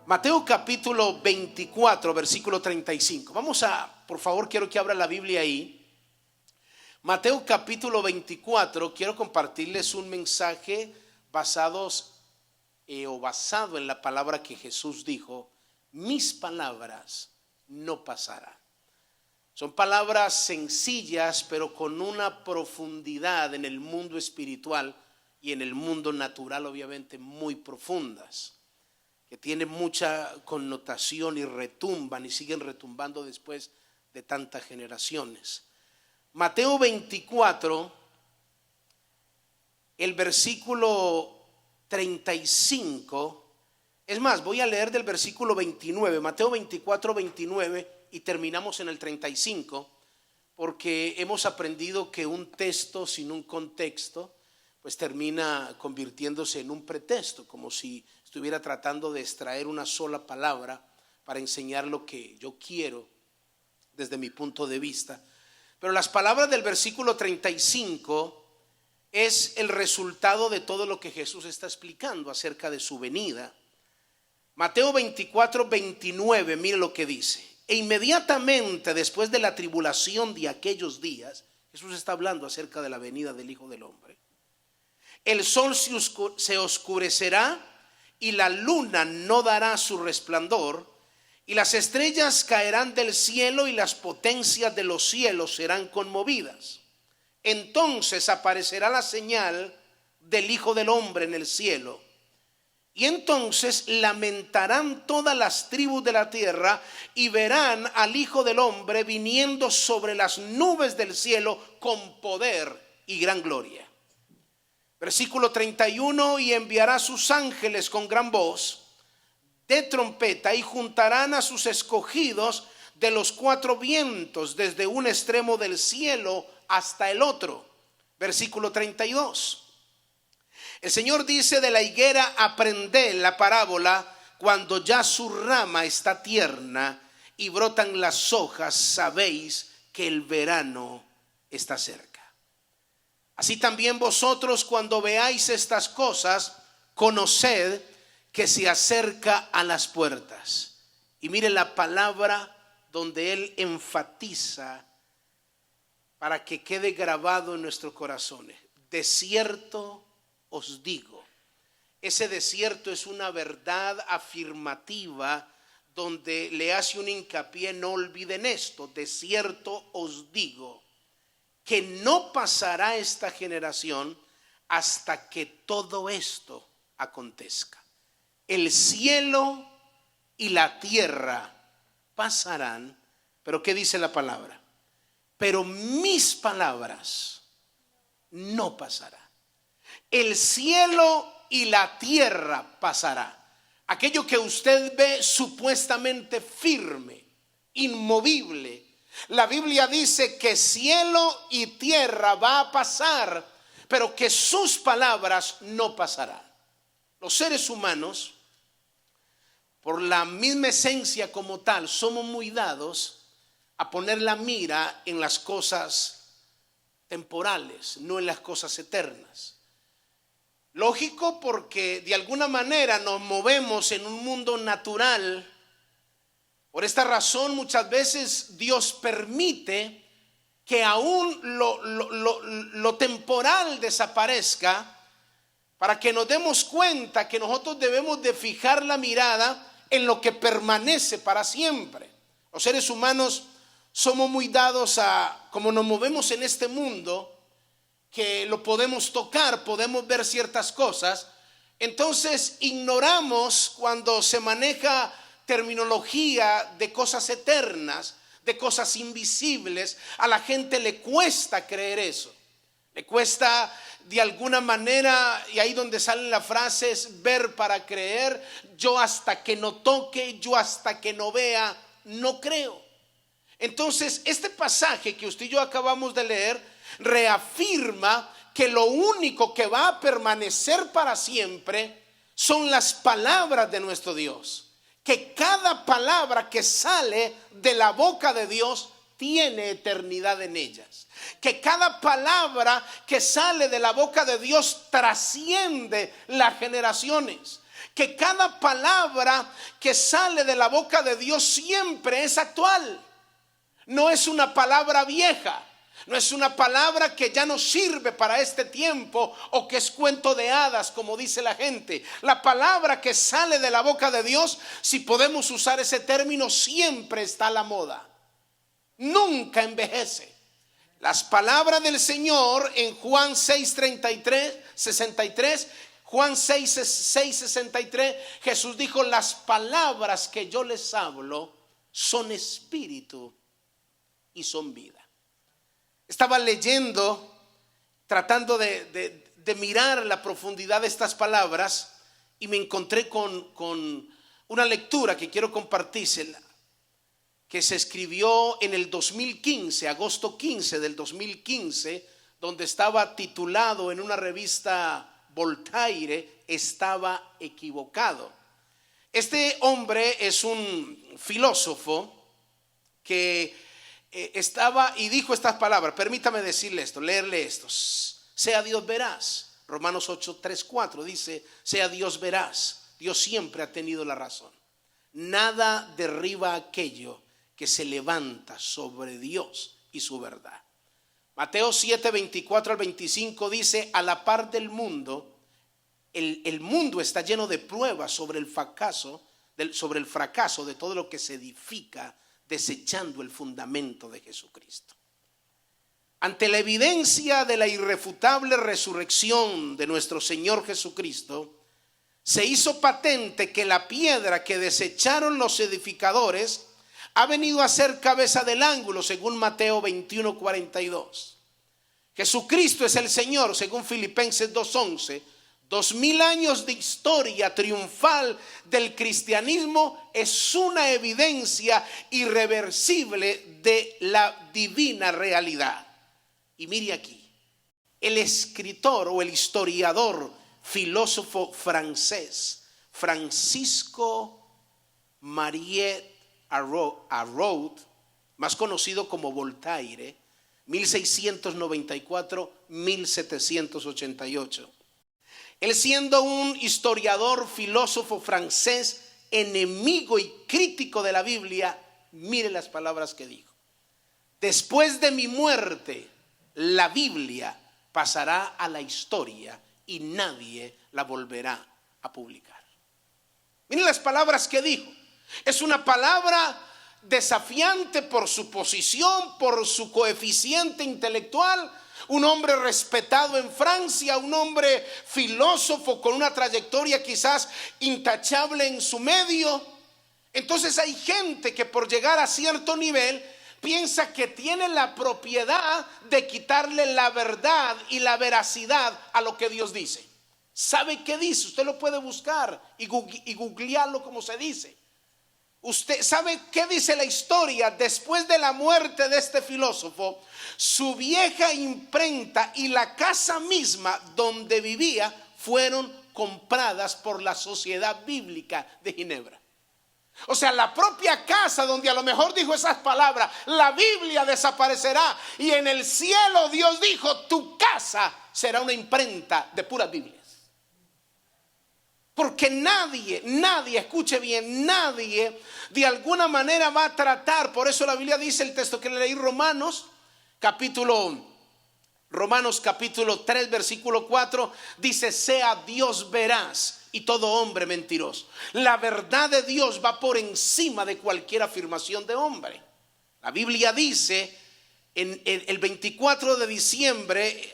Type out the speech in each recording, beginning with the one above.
Mateo capítulo 24, versículo 35. Por favor, quiero que abra la Biblia ahí. Mateo capítulo 24, quiero compartirles un mensaje basado en la palabra que Jesús dijo: mis palabras no pasarán. Son palabras sencillas, pero con una profundidad en el mundo espiritual y en el mundo natural, obviamente muy profundas, que tienen mucha connotación y retumban y siguen retumbando después de tantas generaciones. Mateo 24, el versículo 35, es más, voy a leer del versículo 29, Mateo 24, 29, y terminamos en el 35, porque hemos aprendido que un texto sin un contexto pues termina convirtiéndose en un pretexto, como si estuviera tratando de extraer una sola palabra para enseñar lo que yo quiero desde mi punto de vista. Pero las palabras del versículo 35 es el resultado de todo lo que Jesús está explicando acerca de su venida. Mateo 24, 29, mire lo que dice: e inmediatamente después de la tribulación de aquellos días, Jesús está hablando acerca de la venida del Hijo del Hombre, el sol se oscurecerá y la luna no dará su resplandor, y las estrellas caerán del cielo y las potencias de los cielos serán conmovidas. Entonces aparecerá la señal del Hijo del Hombre en el cielo, y entonces lamentarán todas las tribus de la tierra y verán al Hijo del Hombre viniendo sobre las nubes del cielo con poder y gran gloria. Versículo 31: y enviará sus ángeles con gran voz de trompeta y juntarán a sus escogidos de los cuatro vientos, desde un extremo del cielo hasta el otro. Versículo 32. El Señor dice: de la higuera aprended la parábola, cuando ya su rama está tierna y brotan las hojas, sabéis que el verano está cerca. Así también vosotros, cuando veáis estas cosas, conoced que se acerca a las puertas. Y mire la palabra donde Él enfatiza para que quede grabado en nuestros corazones: de cierto os digo. Ese de cierto es una verdad afirmativa donde le hace un hincapié: no olviden esto, de cierto os digo, que no pasará esta generación hasta que todo esto acontezca. El cielo y la tierra pasarán, pero ¿qué dice la palabra? Pero mis palabras no pasarán. El cielo y la tierra pasará. Aquello que usted ve supuestamente firme, inmovible, la Biblia dice que cielo y tierra va a pasar, pero que sus palabras no pasarán. Los seres humanos, por la misma esencia como tal, somos muy dados a poner la mira en las cosas temporales, no en las cosas eternas. Lógico, porque de alguna manera nos movemos en un mundo natural. Por esta razón muchas veces Dios permite que aún lo temporal desaparezca, para que nos demos cuenta que nosotros debemos de fijar la mirada en lo que permanece para siempre. Los seres humanos somos muy dados a, como nos movemos en este mundo, que lo podemos tocar, podemos ver ciertas cosas, entonces ignoramos cuando se maneja terminología de cosas eternas, de cosas invisibles. A la gente le cuesta creer eso, le cuesta de alguna manera, y ahí donde salen las frases: ver para creer, yo hasta que no toque, yo hasta que no vea, no creo. Entonces este pasaje que usted y yo acabamos de leer reafirma que lo único que va a permanecer para siempre son las palabras de nuestro Dios, que cada palabra que sale de la boca de Dios tiene eternidad en ellas, que cada palabra que sale de la boca de Dios trasciende las generaciones, que cada palabra que sale de la boca de Dios siempre es actual. No es una palabra vieja. No es una palabra que ya no sirve para este tiempo o que es cuento de hadas, como dice la gente. La palabra que sale de la boca de Dios, si podemos usar ese término, siempre está a la moda. Nunca envejece. Las palabras del Señor en Juan 6:63, Juan 6:63, Jesús dijo: las palabras que yo les hablo son espíritu y son vida. Estaba leyendo, tratando de mirar la profundidad de estas palabras, y me encontré con una lectura que quiero compartírsela, que se escribió en el 2015, agosto 15 del 2015, donde estaba titulado en una revista Voltaire: estaba equivocado. Este hombre es un filósofo que estaba y dijo estas palabras. Permítame decirle esto, leerle esto: sea Dios veraz. Romanos 8:3-4 dice: sea Dios veraz. Dios siempre ha tenido la razón. Nada derriba aquello que se levanta sobre Dios y su verdad. Mateo 7:24-25 dice: a la par del mundo, el mundo está lleno de pruebas sobre el fracaso de todo lo que se edifica desechando el fundamento de Jesucristo. Ante la evidencia de la irrefutable resurrección de nuestro Señor Jesucristo, se hizo patente que la piedra que desecharon los edificadores ha venido a ser cabeza del ángulo, según Mateo 21:42. Jesucristo es el Señor, según Filipenses 2:11. 2000 años de historia triunfal del cristianismo es una evidencia irreversible de la divina realidad. Y mire aquí, el escritor o el historiador, filósofo francés, Francisco Marie Araud, más conocido como Voltaire, 1694-1788. Él, siendo un historiador, filósofo francés, enemigo y crítico de la Biblia, mire las palabras que dijo: después de mi muerte, la Biblia pasará a la historia y nadie la volverá a publicar. Miren las palabras que dijo. Es una palabra desafiante por su posición, por su coeficiente intelectual. Un hombre respetado en Francia, un hombre filósofo con una trayectoria quizás intachable en su medio. Entonces hay gente que por llegar a cierto nivel piensa que tiene la propiedad de quitarle la verdad y la veracidad a lo que Dios dice. ¿Sabe qué dice? Usted lo puede buscar y googlearlo como se dice. Usted sabe qué dice la historia. Después de la muerte de este filósofo, su vieja imprenta y la casa misma donde vivía fueron compradas por la Sociedad Bíblica de Ginebra. O sea, la propia casa donde a lo mejor dijo esas palabras, la Biblia desaparecerá, y en el cielo Dios dijo: tu casa será una imprenta de puras Biblias. Porque nadie, escuche bien, nadie de alguna manera va a tratar. Por eso la Biblia dice, el texto que le leí, Romanos capítulo 3 versículo 4, dice: sea Dios veraz y todo hombre mentiroso. La verdad de Dios va por encima de cualquier afirmación de hombre. La Biblia dice en el 24 de diciembre,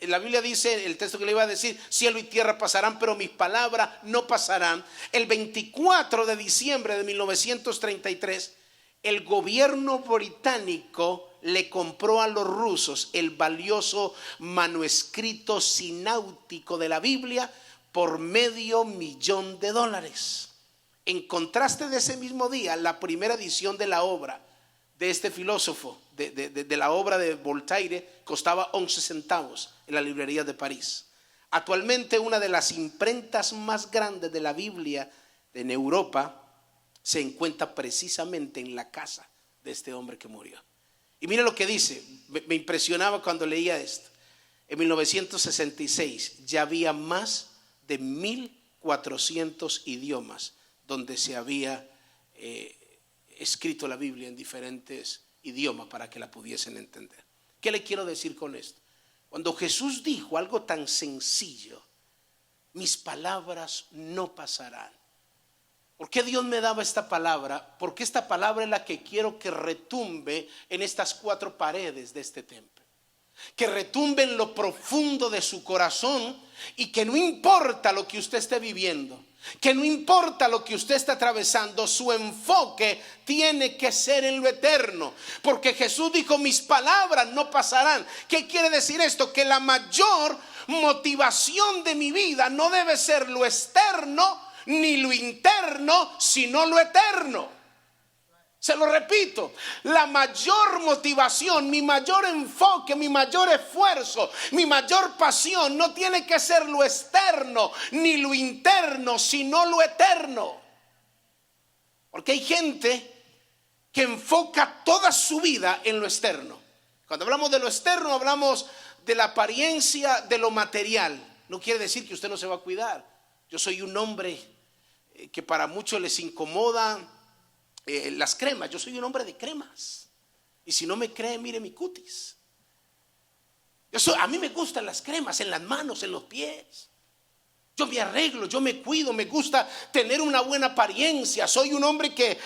la Biblia dice, el texto que le iba a decir: cielo y tierra pasarán, pero mis palabras no pasarán. El 24 de diciembre de 1933, el gobierno británico le compró a los rusos el valioso manuscrito sináutico de la Biblia por $500,000. En contraste, de ese mismo día, la primera edición de la obra de este filósofo, de la obra de Voltaire, costaba 11 centavos en la librería de París. Actualmente, una de las imprentas más grandes de la Biblia en Europa se encuentra precisamente en la casa de este hombre que murió. Y mire lo que dice. Me impresionaba cuando leía esto. En 1966 ya había más de 1,400 idiomas donde se había escrito la Biblia en diferentes idiomas para que la pudiesen entender. ¿Qué le quiero decir con esto? Cuando Jesús dijo algo tan sencillo, mis palabras no pasarán. ¿Por qué Dios me daba esta palabra? Porque esta palabra es la que quiero que retumbe en estas 4 paredes de este templo. Que retumbe en lo profundo de su corazón y que no importa lo que usted esté viviendo, que no importa lo que usted está atravesando, su enfoque tiene que ser en lo eterno. Porque Jesús dijo, mis palabras no pasarán. ¿Qué quiere decir esto? Que la mayor motivación de mi vida no debe ser lo externo ni lo interno, sino lo eterno. Se lo repito, la mayor motivación, mi mayor enfoque, mi mayor esfuerzo, mi mayor pasión no tiene que ser lo externo ni lo interno, sino lo eterno. Porque hay gente que enfoca toda su vida en lo externo. Cuando hablamos de lo externo, hablamos de la apariencia, de lo material. No quiere decir que usted no se va a cuidar. Yo soy un hombre que para muchos les incomoda las cremas. Yo soy un hombre de cremas. Y si no me cree, mire mi cutis. A mí me gustan las cremas en las manos, en los pies. Yo me arreglo, yo me cuido, me gusta tener una buena apariencia. Soy un hombre que,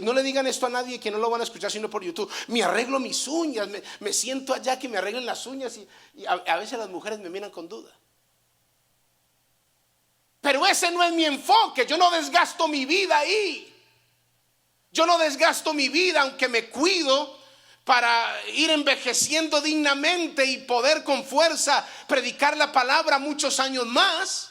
no le digan esto a nadie que no lo van a escuchar sino por YouTube. Me arreglo mis uñas, me siento allá que me arreglen las uñas y a veces las mujeres me miran con duda. Pero ese no es mi enfoque. Yo no desgasto mi vida ahí. Yo no desgasto mi vida, aunque me cuido para ir envejeciendo dignamente y poder con fuerza predicar la palabra muchos años más.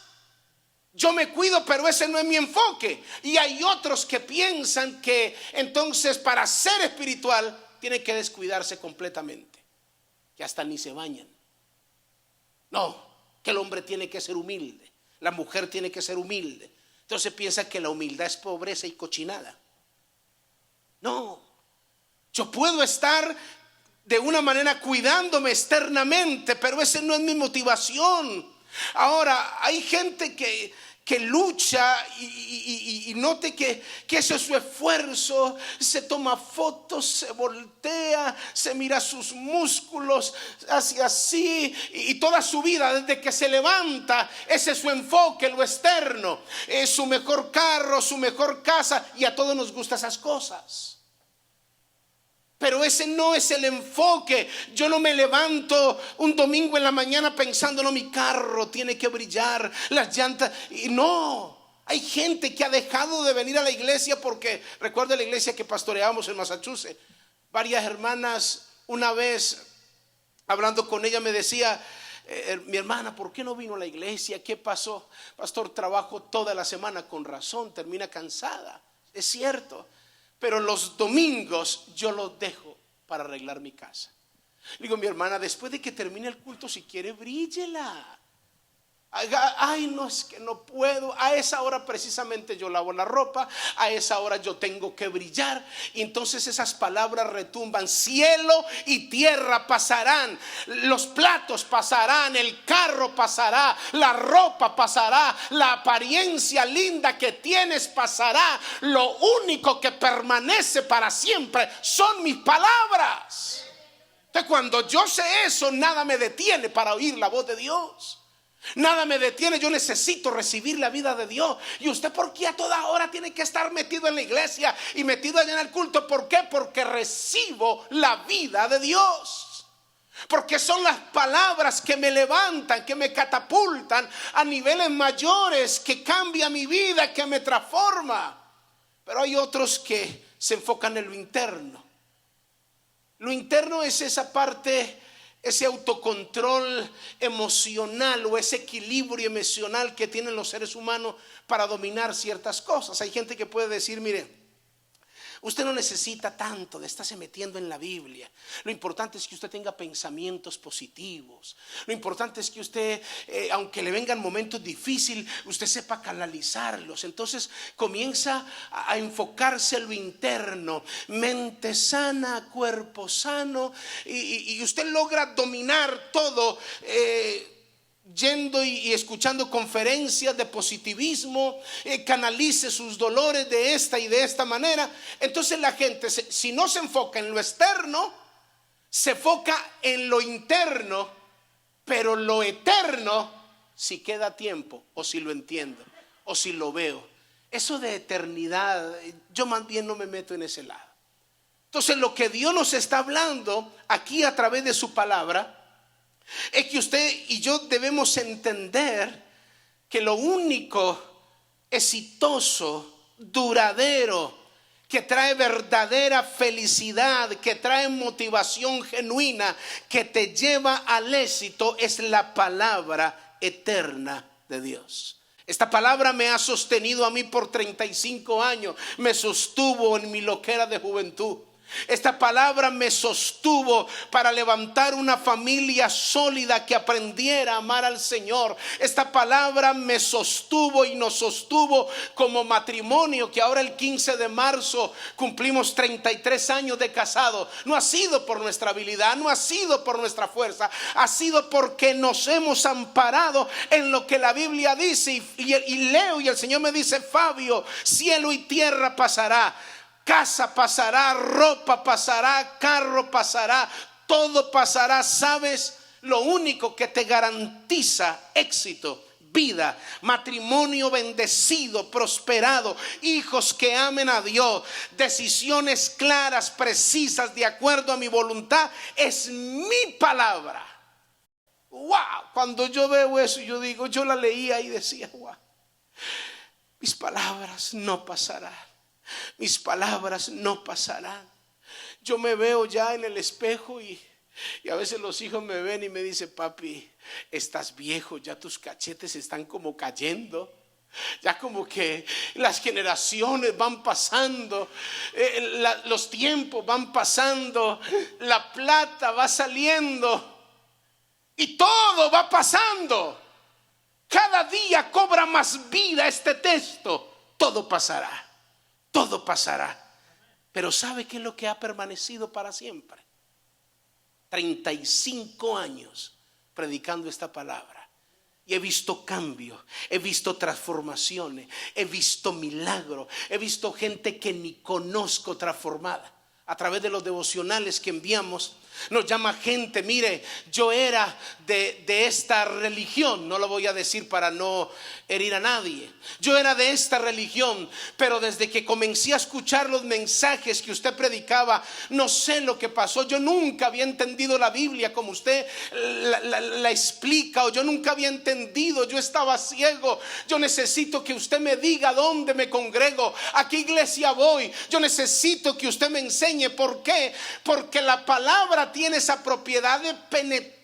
Yo me cuido, pero ese no es mi enfoque. Y hay otros que piensan que entonces para ser espiritual tienen que descuidarse completamente, que hasta ni se bañan. No, que el hombre tiene que ser humilde, la mujer tiene que ser humilde. Entonces piensa que la humildad es pobreza y cochinada. No, yo puedo estar de una manera cuidándome externamente, pero esa no es mi motivación. Ahora, hay gente que lucha y note que ese es su esfuerzo. Se toma fotos, se voltea, se mira sus músculos, hace así, y toda su vida desde que se levanta, ese es su enfoque, lo externo, es su mejor carro, su mejor casa, y a todos nos gustan esas cosas. Pero ese no es el enfoque. Yo no me levanto un domingo en la mañana pensando, no, mi carro tiene que brillar, las llantas. Y no, hay gente que ha dejado de venir a la iglesia porque, recuerdo la iglesia que pastoreábamos en Massachusetts. Varias hermanas, una vez hablando con ella, me decía, mi hermana, ¿por qué no vino a la iglesia? ¿Qué pasó? Pastor, trabajo toda la semana. Con razón, termina cansada. Es cierto. Pero los domingos yo los dejo para arreglar mi casa. Digo, mi hermana, después de que termine el culto, si quiere, bríllela. Ay, no, es que no puedo. A esa hora precisamente yo lavo la ropa. A esa hora yo tengo que brillar. Y entonces esas palabras retumban. Cielo y tierra pasarán. Los platos pasarán. El carro pasará. La ropa pasará. La apariencia linda que tienes pasará. Lo único que permanece para siempre son mis palabras. Entonces, cuando yo sé eso, nada me detiene para oír la voz de Dios. Nada me detiene. Yo necesito recibir la vida de Dios. ¿Y usted por qué a toda hora tiene que estar metido en la iglesia y metido allá en el culto? ¿Por qué? Porque recibo la vida de Dios. Porque son las palabras que me levantan, que me catapultan a niveles mayores, que cambia mi vida, que me transforma. Pero hay otros que se enfocan en lo interno. Lo interno es esa parte, ese autocontrol emocional o ese equilibrio emocional que tienen los seres humanos para dominar ciertas cosas. Hay gente que puede decir, mire, usted no necesita tanto de estarse metiendo en la Biblia. Lo importante es que usted tenga pensamientos positivos. Lo importante es que usted, aunque le vengan momentos difíciles, usted sepa canalizarlos. Entonces comienza a enfocarse en lo interno. Mente sana, cuerpo sano. Y usted logra dominar todo yendo y escuchando conferencias de positivismo, canalice sus dolores de esta y de esta manera. Entonces la gente, si no se enfoca en lo externo, se enfoca en lo interno, pero lo eterno, si queda tiempo, o si lo entiendo, o si lo veo. Eso de eternidad, yo más bien no me meto en ese lado. Entonces lo que Dios nos está hablando aquí a través de su palabra es que usted y yo debemos entender que lo único exitoso, duradero, que trae verdadera felicidad, que trae motivación genuina, que te lleva al éxito, es la palabra eterna de Dios. Esta palabra me ha sostenido a mí por 35 años, me sostuvo en mi loquera de juventud. Esta palabra me sostuvo para levantar una familia sólida que aprendiera a amar al Señor. Esta palabra me sostuvo y nos sostuvo como matrimonio, que ahora el 15 de marzo cumplimos 33 años de casado. No ha sido por nuestra habilidad, no ha sido por nuestra fuerza, ha sido porque nos hemos amparado en lo que la Biblia dice. Y leo y el Señor me dice: Fabio, cielo y tierra pasará, casa pasará, ropa pasará, carro pasará, todo pasará. ¿Sabes? Lo único que te garantiza éxito, vida, matrimonio bendecido, prosperado, hijos que amen a Dios, decisiones claras, precisas, de acuerdo a mi voluntad, es mi palabra. Wow, cuando yo veo eso, yo digo, yo la leía y decía, wow, mis palabras no pasarán. Mis palabras no pasarán. Yo me veo ya en el espejo y a veces los hijos me ven y me dicen: papi, estás viejo, ya tus cachetes están como cayendo. Ya como que las generaciones van pasando, los tiempos van pasando, la plata va saliendo y todo va pasando. Cada día cobra más vida este texto. Todo pasará. Todo pasará. Pero ¿sabe qué es lo que ha permanecido para siempre? 35 años predicando esta palabra. Y he visto cambio, he visto transformaciones, he visto milagros, he visto gente que ni conozco transformada. A través de los devocionales que enviamos, nos llama gente: mire, yo era de esta religión, no lo voy a decir para no herir a nadie, yo era de esta religión, pero desde que comencé a escuchar los mensajes que usted predicaba, no sé lo que pasó, yo nunca había entendido la Biblia como usted la explica, o yo nunca había entendido, yo estaba ciego, yo necesito que usted me diga dónde me congrego, a qué iglesia voy, yo necesito que usted me enseñe. ¿Por qué? Porque la palabra tiene esa propiedad de penetrar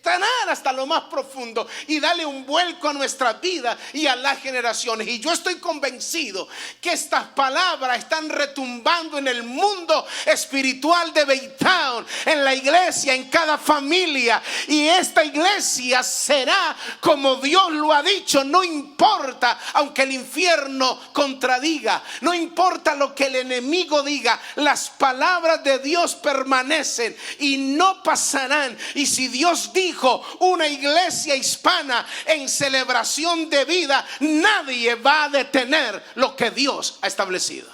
hasta lo más profundo y darle un vuelco a nuestra vida y a las generaciones. Y yo estoy convencido que estas palabras están retumbando en el mundo espiritual de Baytown, en la iglesia, en cada familia. Y esta iglesia será como Dios lo ha dicho. No importa aunque el infierno contradiga, no importa lo que el enemigo diga, las palabras de Dios permanecen y no pasarán. Y si Dios dijo una iglesia hispana en celebración de vida, nadie va a detener lo que Dios ha establecido.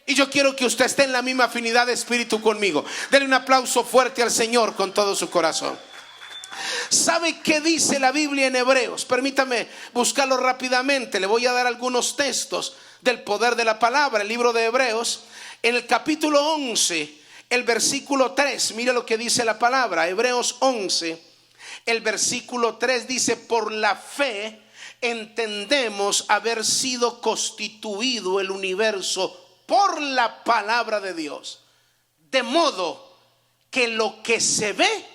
Y yo quiero que usted esté en la misma afinidad de espíritu conmigo. Denle un aplauso fuerte al Señor con todo su corazón. ¿Sabe qué dice la Biblia en Hebreos? Permítame buscarlo rápidamente. Le voy a dar algunos textos del poder de la palabra. El libro de Hebreos, en el capítulo 11, el versículo 3, mira lo que dice la palabra. Hebreos 11, el versículo 3 dice: por la fe entendemos haber sido constituido el universo por la palabra de Dios, de modo que lo que se ve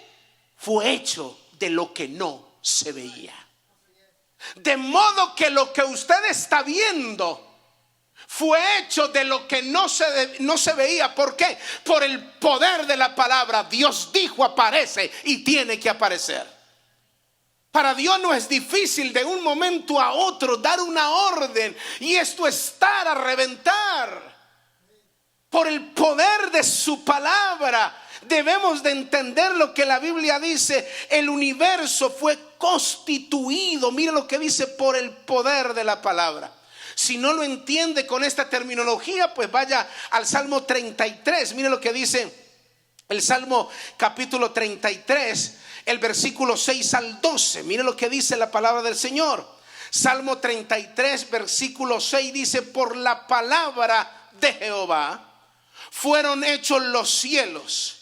fue hecho de lo que no se veía. De modo que lo que usted está viendo fue hecho de lo que no se veía. ¿Por qué? Por el poder de la palabra. Dios dijo: aparece, y tiene que aparecer. Para Dios no es difícil de un momento a otro dar una orden y esto estar a reventar. por el poder de su palabra. Debemos de entender lo que la Biblia dice. El universo fue constituido, mire lo que dice, por el poder de la palabra. Si no lo entiende con esta terminología, pues vaya al Salmo 33. Mire lo que dice el Salmo capítulo 33, el versículo 6 al 12. Mire lo que dice la palabra del Señor. Salmo 33, versículo 6 dice: por la palabra de Jehová fueron hechos los cielos,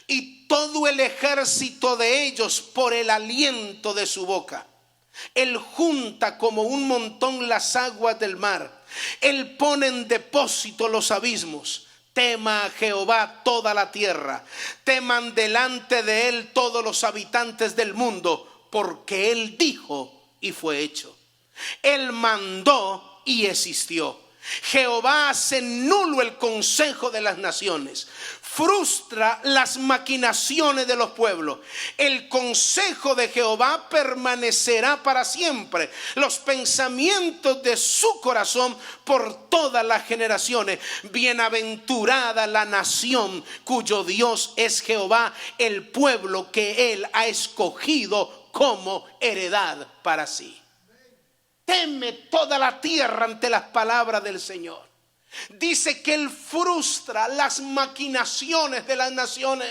y todo el ejército de ellos por el aliento de su boca. Él junta como un montón las aguas del mar. Él pone en depósito los abismos. Tema a Jehová toda la tierra. Teman delante de él todos los habitantes del mundo, porque él dijo y fue hecho. Él mandó y existió. Jehová hace nulo el consejo de las naciones, frustra las maquinaciones de los pueblos. El consejo de Jehová permanecerá para siempre, los pensamientos de su corazón por todas las generaciones. Bienaventurada la nación cuyo Dios es Jehová, el pueblo que él ha escogido como heredad para sí. Teme toda la tierra ante las palabras del Señor. Dice que él frustra las maquinaciones de las naciones.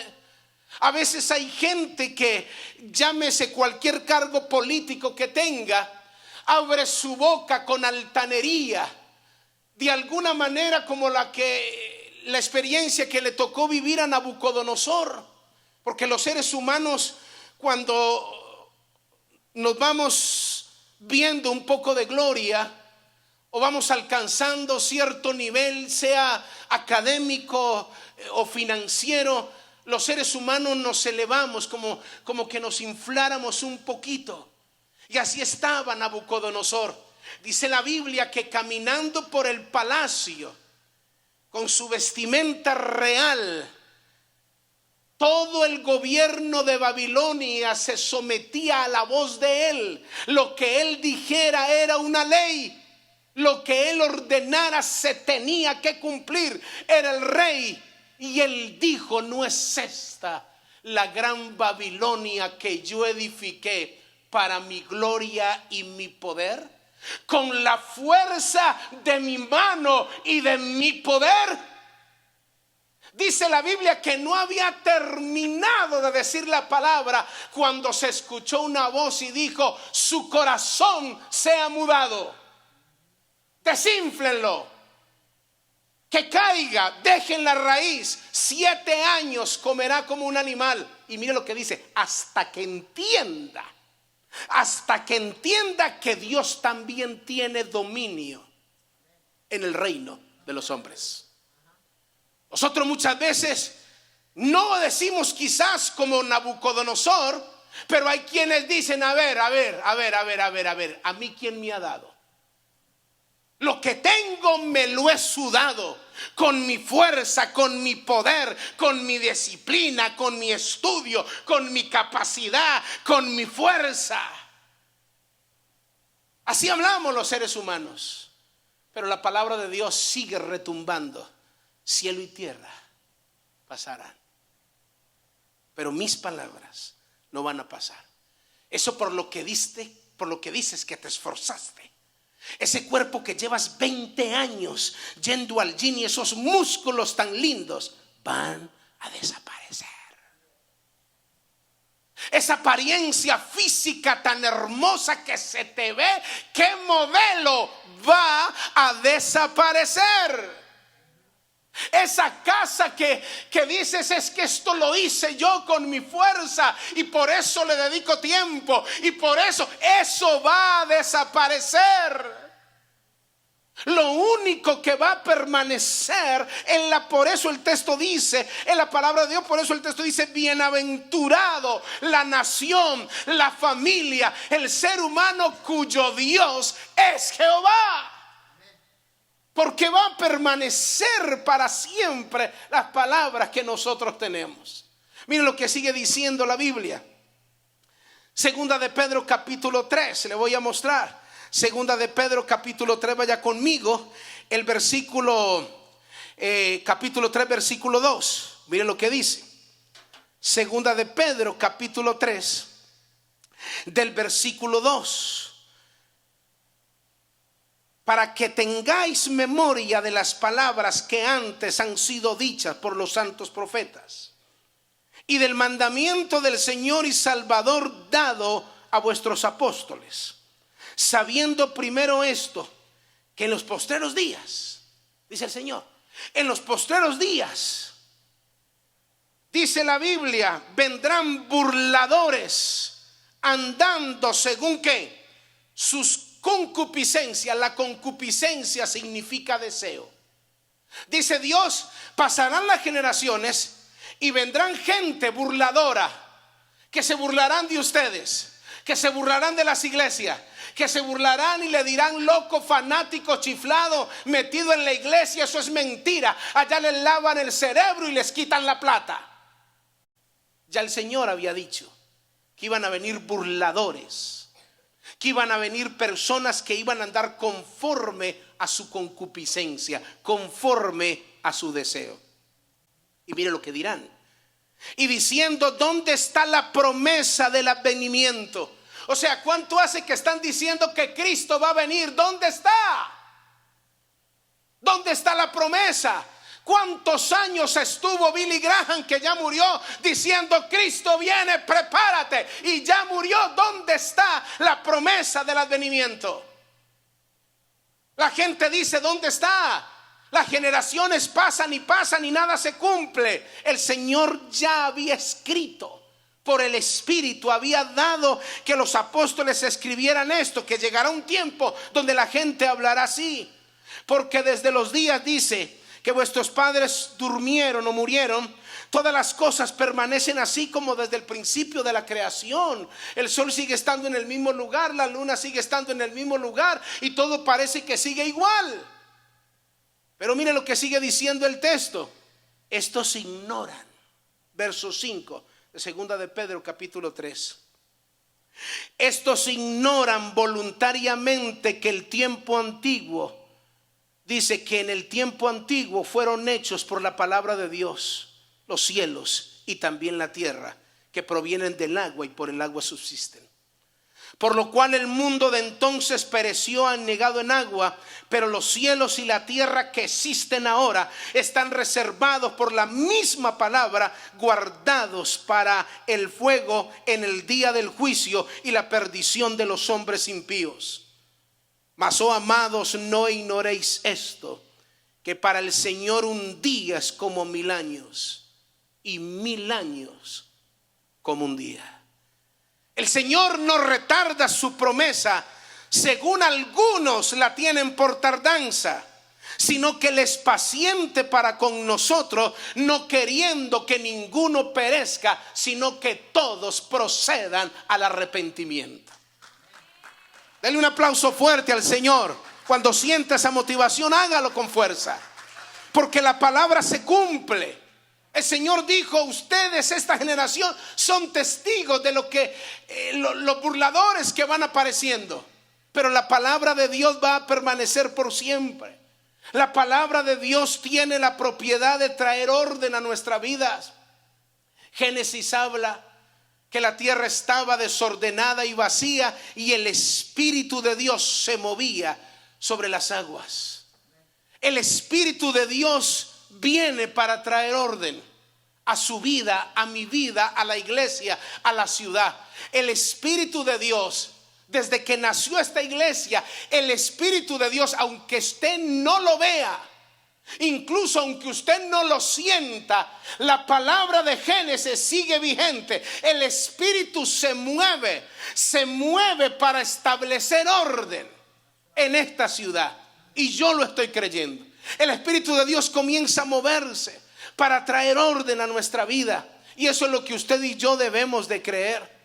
A veces hay gente que, llámese cualquier cargo político que tenga, abre su boca con altanería, de alguna manera como la experiencia que le tocó vivir a Nabucodonosor. Porque los seres humanos, cuando nos vamos viendo un poco de gloria o vamos alcanzando cierto nivel, sea académico o financiero, los seres humanos nos elevamos como que nos infláramos un poquito. Y así estaba Nabucodonosor. Dice la Biblia que caminando por el palacio con su vestimenta real, todo el gobierno de Babilonia se sometía a la voz de él. Lo que él dijera era una ley. Lo que él ordenara se tenía que cumplir. Era el rey. Y él dijo: ¿no es esta la gran Babilonia que yo edifiqué para mi gloria y mi poder? Con la fuerza de mi mano y de mi poder. Dice la Biblia que no había terminado de decir la palabra cuando se escuchó una voz y dijo: su corazón sea mudado, desínflenlo, que caiga, dejen la raíz, 7 años comerá como un animal. Y mire lo que dice: hasta que entienda que Dios también tiene dominio en el reino de los hombres. Nosotros muchas veces no decimos quizás como Nabucodonosor, pero hay quienes dicen: a ver, ¿a mí quién me ha dado? Lo que tengo me lo he sudado con mi fuerza, con mi poder, con mi disciplina, con mi estudio, con mi capacidad, con mi fuerza. Así hablamos los seres humanos, pero la palabra de Dios sigue retumbando. Cielo y tierra pasarán, pero mis palabras no van a pasar. Eso por lo que dices que te esforzaste. Ese cuerpo que llevas 20 años yendo al gym y esos músculos tan lindos van a desaparecer. Esa apariencia física tan hermosa que se te ve, ¿qué modelo va a desaparecer? Esa casa que dices: es que esto lo hice yo con mi fuerza y por eso le dedico tiempo y por eso va a desaparecer. Lo único que va a permanecer por eso el texto dice, en la palabra de Dios, por eso el texto dice: bienaventurado la nación, la familia, el ser humano cuyo Dios es Jehová. Porque va a permanecer para siempre las palabras que nosotros tenemos. Miren lo que sigue diciendo la Biblia. Segunda de Pedro capítulo 3, le voy a mostrar. Segunda de Pedro capítulo 3, vaya conmigo. El versículo capítulo 3 versículo 2. Miren lo que dice. Segunda de Pedro capítulo 3 del versículo 2. Para que tengáis memoria de las palabras que antes han sido dichas por los santos profetas, y del mandamiento del Señor y Salvador dado a vuestros apóstoles, sabiendo primero esto, que en los postreros días, dice el Señor, en los postreros días, dice la Biblia, vendrán burladores andando según ¿qué? Sus concupiscencias. La concupiscencia significa deseo. Dice Dios, pasarán las generaciones y vendrán gente burladora, que se burlarán de ustedes, que se burlarán de las iglesias, que se burlarán y le dirán loco, fanático, chiflado, metido en la iglesia. Eso es mentira. Allá les lavan el cerebro y les quitan la plata. Ya el Señor había dicho que iban a venir burladores, que iban a venir personas que iban a andar conforme a su concupiscencia, conforme a su deseo. Y mire lo que dirán. Y diciendo, ¿dónde está la promesa del advenimiento? O sea, ¿cuánto hace que están diciendo que Cristo va a venir? ¿Dónde está? ¿Dónde está la promesa? ¿Cuántos años estuvo Billy Graham, que ya murió, diciendo Cristo viene, prepárate? Y ya murió. ¿Dónde está la promesa del advenimiento? La gente dice, ¿dónde está? Las generaciones pasan y nada se cumple. El Señor ya había escrito, por el Espíritu había dado que los apóstoles escribieran esto, que llegará un tiempo donde la gente hablará así. Porque desde los días, dice, que vuestros padres durmieron o murieron, todas las cosas permanecen así como desde el principio de la creación. El sol sigue estando en el mismo lugar, la luna sigue estando en el mismo lugar y todo parece que sigue igual. Pero mire lo que sigue diciendo el texto. Estos ignoran, verso 5 de segunda de Pedro capítulo 3. Estos ignoran voluntariamente que el tiempo antiguo, dice que en el tiempo antiguo fueron hechos por la palabra de Dios los cielos y también la tierra, que provienen del agua y por el agua subsisten. Por lo cual el mundo de entonces pereció anegado en agua, pero los cielos y la tierra que existen ahora están reservados por la misma palabra, guardados para el fuego en el día del juicio y la perdición de los hombres impíos. Mas, oh amados, no ignoréis esto, que para el Señor un día es como 1000 años y 1000 años como un día. El Señor no retarda su promesa, según algunos la tienen por tardanza, sino que Él es paciente para con nosotros, no queriendo que ninguno perezca, sino que todos procedan al arrepentimiento. Denle un aplauso fuerte al Señor. Cuando sienta esa motivación, hágalo con fuerza, porque la palabra se cumple. El Señor dijo, ustedes, esta generación, son testigos de lo que los burladores que van apareciendo. Pero la palabra de Dios va a permanecer por siempre. La palabra de Dios tiene la propiedad de traer orden a nuestras vidas. Génesis habla que la tierra estaba desordenada y vacía y el Espíritu de Dios se movía sobre las aguas. El Espíritu de Dios viene para traer orden a su vida, a mi vida, a la iglesia, a la ciudad. El Espíritu de Dios, desde que nació esta iglesia, el Espíritu de Dios, aunque usted no lo vea, incluso aunque usted no lo sienta, la palabra de Génesis sigue vigente. El Espíritu se mueve para establecer orden en esta ciudad, y yo lo estoy creyendo. El Espíritu de Dios comienza a moverse para traer orden a nuestra vida, y eso es lo que usted y yo debemos de creer.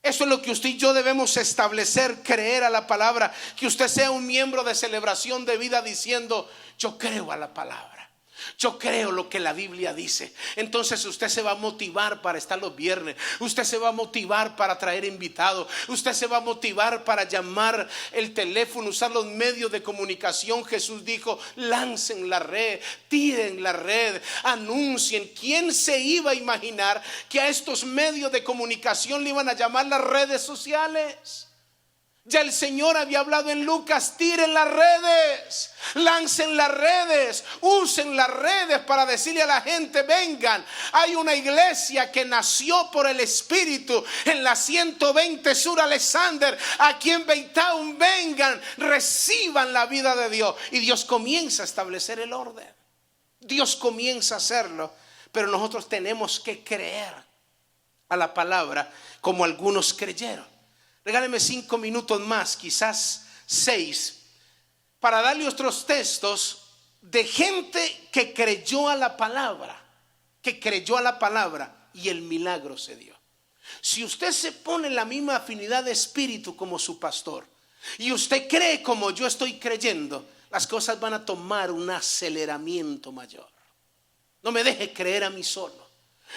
Eso es lo que usted y yo debemos establecer, creer a la palabra. Que usted sea un miembro de Celebración de Vida diciendo, yo creo a la palabra. Yo creo lo que la Biblia dice. Entonces usted se va a motivar para estar los viernes. Usted se va a motivar para traer invitados. Usted se va a motivar para llamar el teléfono, usar los medios de comunicación. Jesús dijo: lancen la red, tiren la red, anuncien. ¿Quién se iba a imaginar que a estos medios de comunicación le iban a llamar las redes sociales? Ya el Señor había hablado en Lucas: tiren las redes, lancen las redes, usen las redes para decirle a la gente: vengan. Hay una iglesia que nació por el Espíritu en la 120 Sur Alexander, aquí en Baytown. Vengan, reciban la vida de Dios. Y Dios comienza a establecer el orden. Dios comienza a hacerlo, pero nosotros tenemos que creer a la palabra como algunos creyeron. Regáleme 5 minutos más, quizás 6, para darle otros textos de gente que creyó a la palabra, y el milagro se dio. Si usted se pone en la misma afinidad de espíritu como su pastor, y usted cree como yo estoy creyendo, las cosas van a tomar un aceleramiento mayor. No me deje creer a mí solo.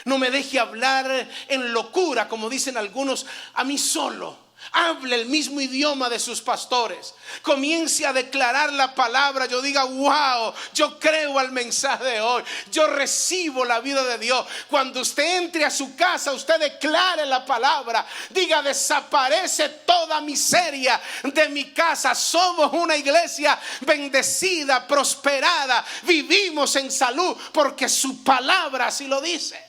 No me deje hablar en locura, como dicen algunos, a mí solo. Hable el mismo idioma de sus pastores. Comience a declarar la palabra. Yo diga: wow, yo creo al mensaje de hoy. Yo recibo la vida de Dios. Cuando usted entre a su casa, usted declare la palabra. Diga: desaparece toda miseria de mi casa. Somos una iglesia bendecida, prosperada. Vivimos en salud porque su palabra así lo dice.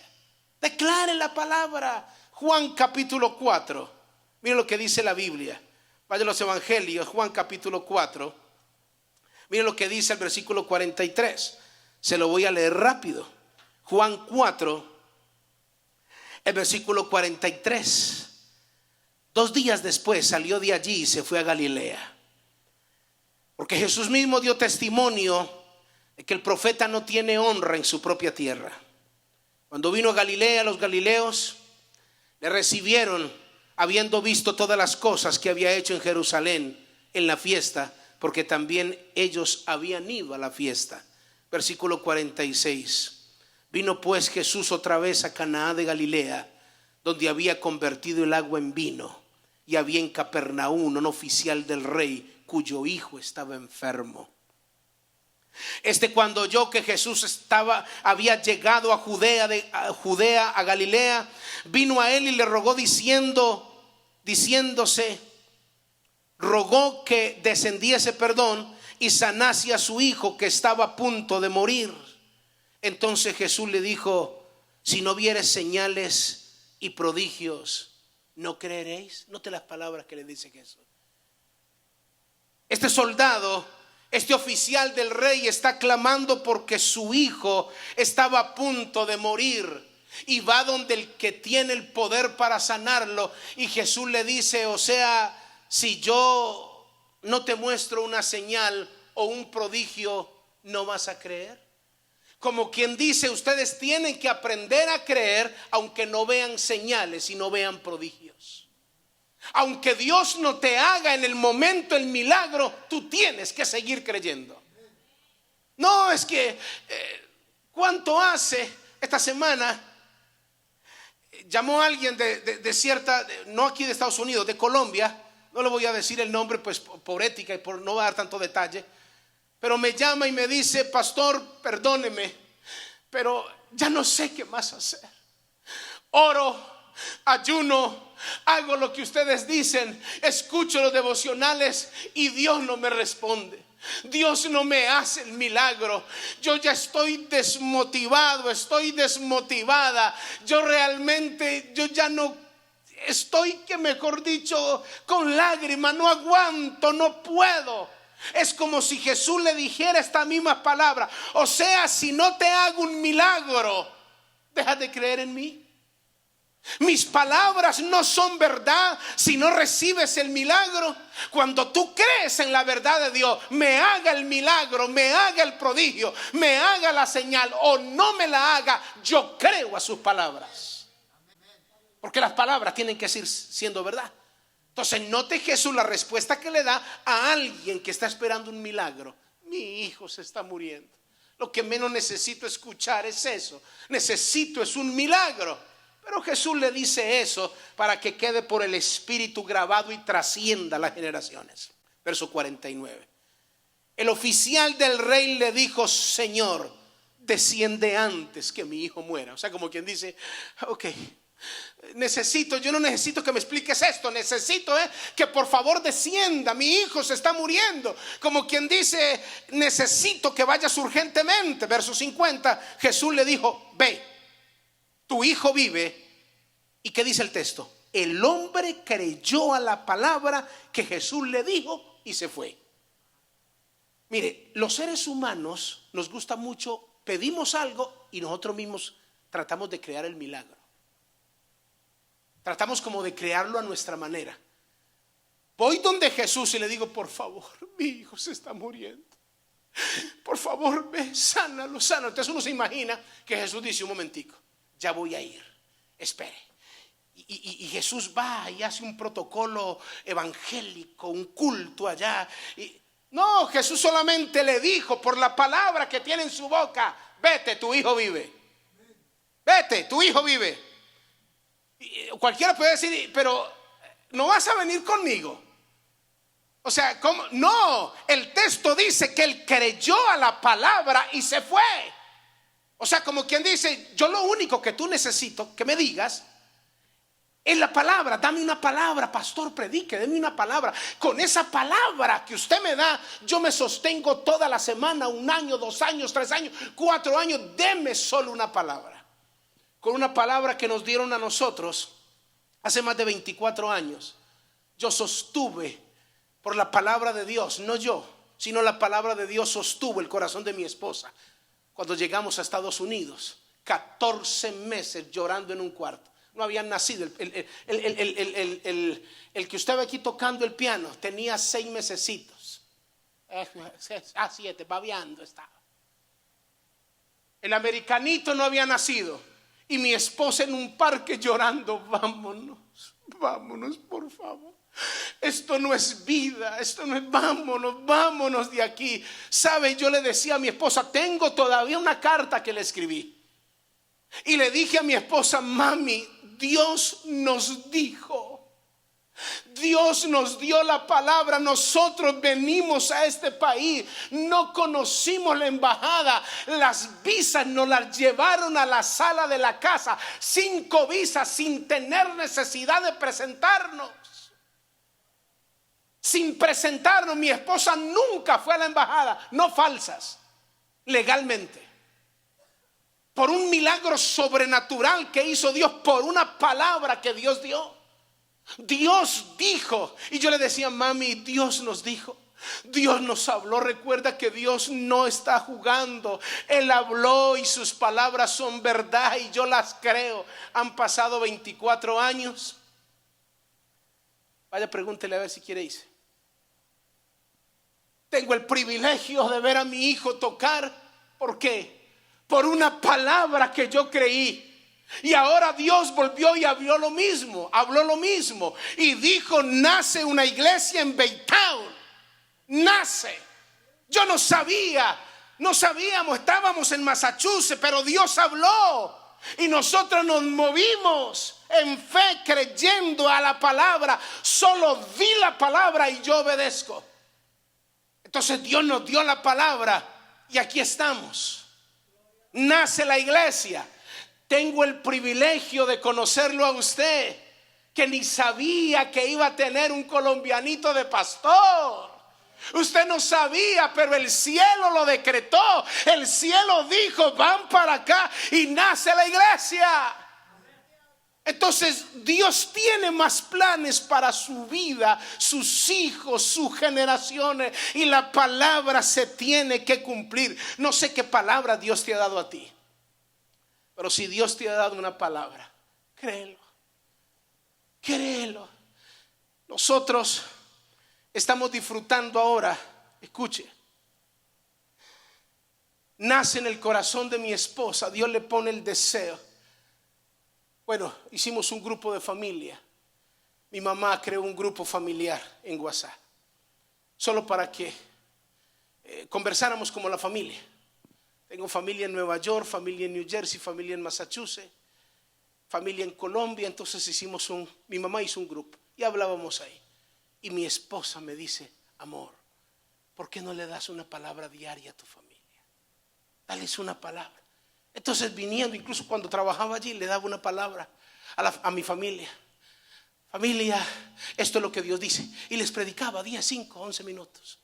Declare la palabra. Juan capítulo 4. Miren lo que dice la Biblia. Vaya a los evangelios, Juan capítulo 4. Miren lo que dice el versículo 43. Se lo voy a leer rápido. Juan 4, el versículo 43. 2 días después salió de allí y se fue a Galilea. Porque Jesús mismo dio testimonio de que el profeta no tiene honra en su propia tierra. Cuando vino a Galilea, los galileos le recibieron, habiendo visto todas las cosas que había hecho en Jerusalén en la fiesta, porque también ellos habían ido a la fiesta. Versículo 46. Vino pues Jesús otra vez a Canaá de Galilea, donde había convertido el agua en vino, y había en Capernaum un oficial del rey cuyo hijo estaba enfermo. Cuando oyó que Jesús había llegado a Judea, a Galilea, vino a él y le rogó rogó que descendiese y sanase a su hijo, que estaba a punto de morir. Entonces Jesús le dijo: si no vieres señales y prodigios, ¿no creeréis? Note las palabras que le dice Jesús. Este soldado, este oficial del rey, está clamando porque su hijo estaba a punto de morir, y va donde el que tiene el poder para sanarlo. Y Jesús le dice: o sea, si yo no te muestro una señal o un prodigio, ¿no vas a creer? Como quien dice: ustedes tienen que aprender a creer aunque no vean señales y no vean prodigios. Aunque Dios no te haga en el momento el milagro, tú tienes que seguir creyendo. No, es que ¿cuánto hace? Esta semana llamó a alguien de cierta, no aquí de Estados Unidos, de Colombia. No le voy a decir el nombre, pues por ética y por no dar tanto detalle. Pero me llama y me dice: pastor, perdóneme, pero ya no sé qué más hacer. Oro, ayuno, hago lo que ustedes dicen, escucho los devocionales y Dios no me responde. Dios no me hace el milagro. Yo ya estoy desmotivado, estoy desmotivada. Yo ya no estoy, que mejor dicho, con lágrimas, no aguanto, no puedo. Es como si Jesús le dijera estas mismas palabras: o sea, si no te hago un milagro, deja de creer en mí. Mis palabras no son verdad si no recibes el milagro. Cuando tú crees en la verdad de Dios, me haga el milagro, me haga el prodigio, me haga la señal o no me la haga, yo creo a sus palabras. Porque las palabras tienen que seguir siendo verdad. Entonces note Jesús la respuesta que le da a alguien que está esperando un milagro. Mi hijo se está muriendo. Lo que menos necesito escuchar es eso. Necesito es un milagro. Pero Jesús le dice eso para que quede por el Espíritu grabado y trascienda las generaciones. Verso 49. El oficial del rey le dijo: Señor, desciende antes que mi hijo muera. O sea, como quien dice: ok, yo no necesito que me expliques esto. Necesito que por favor descienda. Mi hijo se está muriendo. Como quien dice: necesito que vayas urgentemente. Verso 50. Jesús le dijo: ve, tu hijo vive. ¿Y qué dice el texto? El hombre creyó a la palabra que Jesús le dijo y se fue. Mire, los seres humanos nos gusta mucho, pedimos algo y nosotros mismos tratamos de crear el milagro. Tratamos como de crearlo a nuestra manera. Voy donde Jesús y le digo: por favor, mi hijo se está muriendo. Por favor, ve, sánalo. Entonces uno se imagina que Jesús dice: un momentico, ya voy a ir, espere. Y Jesús va y hace un protocolo evangélico, un culto allá. No, Jesús solamente le dijo por la palabra que tiene en su boca: vete, tu hijo vive. Vete, tu hijo vive. Y cualquiera puede decir: pero no vas a venir conmigo. O sea, ¿cómo? No, el texto dice que él creyó a la palabra y se fue. O sea, como quien dice: yo lo único que tú necesito que me digas es la palabra. Dame una palabra, pastor, predique, deme una palabra. Con esa palabra que usted me da, yo me sostengo toda la semana, 1 año, 2 años, 3 años, 4 años. Deme solo una palabra. Con una palabra que nos dieron a nosotros hace más de 24 años, yo sostuve por la palabra de Dios, no yo, sino la palabra de Dios sostuvo el corazón de mi esposa. Cuando llegamos a Estados Unidos, 14 meses llorando en un cuarto. No habían nacido. El que usted ve aquí tocando el piano tenía 6 mesecitos. 7, babeando estaba. El americanito no había nacido. Y mi esposa en un parque llorando: vámonos por favor. Esto no es vida, esto no es, vámonos de aquí. ¿Sabe? Yo le decía a mi esposa, tengo todavía una carta que le escribí. Y le dije a mi esposa: mami, Dios nos dijo, Dios nos dio la palabra. Nosotros venimos a este país, no conocimos la embajada. Las visas nos las llevaron a la sala de la casa, 5 visas, sin tener necesidad de presentarnos. Sin presentarnos. Mi esposa nunca fue a la embajada, no falsas, legalmente. Por un milagro sobrenatural que hizo Dios, por una palabra que Dios dio. Dios dijo. Y yo le decía: mami, Dios nos dijo, Dios nos habló. Recuerda que Dios no está jugando. Él habló y sus palabras son verdad y yo las creo. Han pasado 24 años. Vaya, pregúntele a ver si quiere irse. Tengo el privilegio de ver a mi hijo tocar. ¿Por qué? Por una palabra que yo creí. Y ahora Dios volvió y habló lo mismo. Y dijo: nace una iglesia en Baytown. Nace. Yo no sabíamos, estábamos en Massachusetts, pero Dios habló. Y nosotros nos movimos en fe, creyendo a la palabra. Solo di la palabra y yo obedezco. Entonces Dios nos dio la palabra y aquí estamos. Nace la iglesia. Tengo el privilegio de conocerlo a usted, que ni sabía que iba a tener un colombianito de pastor. Usted no sabía, pero el cielo lo decretó. El cielo dijo: van para acá, y nace la iglesia. Entonces Dios tiene más planes para su vida, sus hijos, sus generaciones, y la palabra se tiene que cumplir. No sé qué palabra Dios te ha dado a ti, pero si Dios te ha dado una palabra, créelo. Nosotros estamos disfrutando ahora, escuche, nace en el corazón de mi esposa. Dios le pone el deseo. Bueno, hicimos un grupo de familia. Mi mamá creó un grupo familiar en WhatsApp, solo para que conversáramos como la familia. Tengo familia en Nueva York, familia en New Jersey, familia en Massachusetts, familia en Colombia. Entonces mi mamá hizo un grupo y hablábamos ahí. Y mi esposa me dice: amor, ¿por qué no le das una palabra diaria a tu familia? Dales una palabra. Entonces viniendo, incluso cuando trabajaba allí, le daba una palabra a mi familia. Familia, esto es lo que Dios dice. Y les predicaba 10, 5, 11 minutos.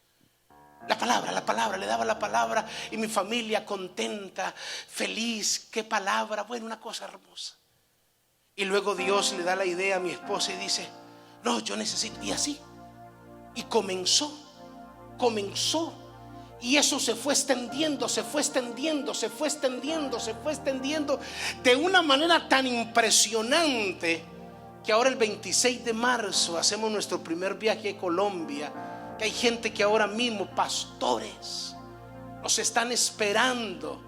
La palabra, le daba la palabra. Y mi familia contenta, feliz. Qué palabra, bueno, una cosa hermosa. Y luego Dios le da la idea a mi esposa y dice: no, yo necesito. Y así. Y comenzó. Y eso se fue extendiendo de una manera tan impresionante que ahora el 26 de marzo hacemos nuestro primer viaje a Colombia. Que hay gente que ahora mismo, pastores, nos están esperando,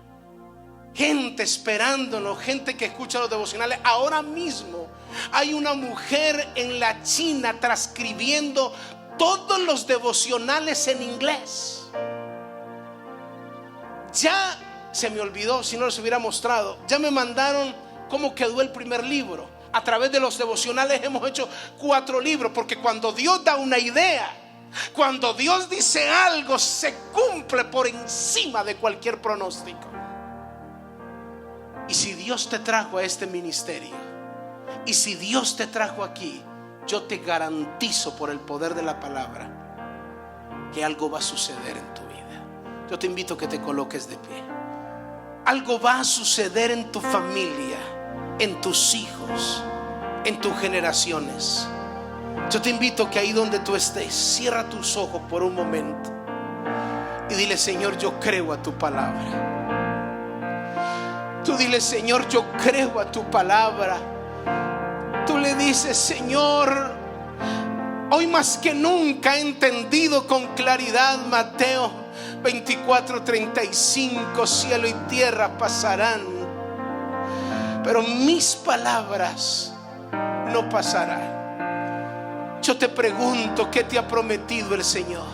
gente esperándonos, gente que escucha los devocionales. Ahora mismo hay una mujer en la China transcribiendo todos los devocionales en inglés. Ya se me olvidó, si no les hubiera mostrado, ya me mandaron cómo quedó el primer libro. A través de los devocionales hemos hecho 4 libros, porque cuando Dios da una idea, cuando Dios dice algo, se cumple por encima de cualquier pronóstico. Y si Dios te trajo a este ministerio, y si Dios te trajo aquí, yo te garantizo por el poder de la palabra que algo va a suceder en tu vida. Yo te invito a que te coloques de pie. Algo va a suceder en tu familia, en tus hijos, en tus generaciones. Yo te invito a que ahí donde tú estés, cierra tus ojos por un momento y dile: Señor, yo creo a tu palabra. Tú dile: Señor, yo creo a tu palabra. Tú le dices: Señor, hoy más que nunca he entendido con claridad Mateo 24:35, cielo y tierra pasarán, pero mis palabras no pasarán. Yo te pregunto, ¿qué te ha prometido el Señor?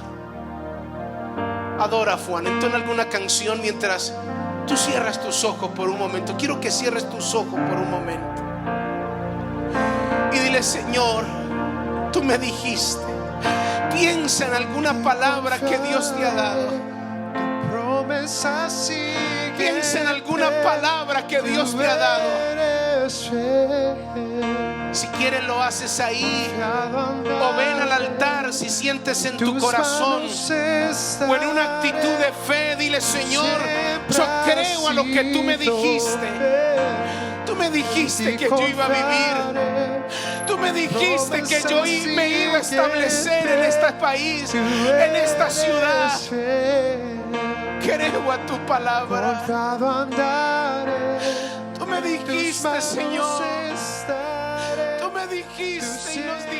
Adora, Juan. Entona alguna canción mientras tú cierras tus ojos por un momento. Quiero que cierres tus ojos por un momento y dile: Señor, tú me dijiste. Piensa en alguna palabra que Dios te ha dado. Piensa en alguna palabra que Dios te ha dado. Si quieres lo haces ahí, o ven al altar si sientes en tu corazón o en una actitud de fe. Dile: Señor, yo creo a lo que tú me dijiste. Tú me dijiste que yo iba a vivir. Tú me dijiste que yo me iba a establecer en este país, en esta ciudad. Creo a tu palabra. Tú me dijiste, Señor. Tú me dijiste y nos dijiste.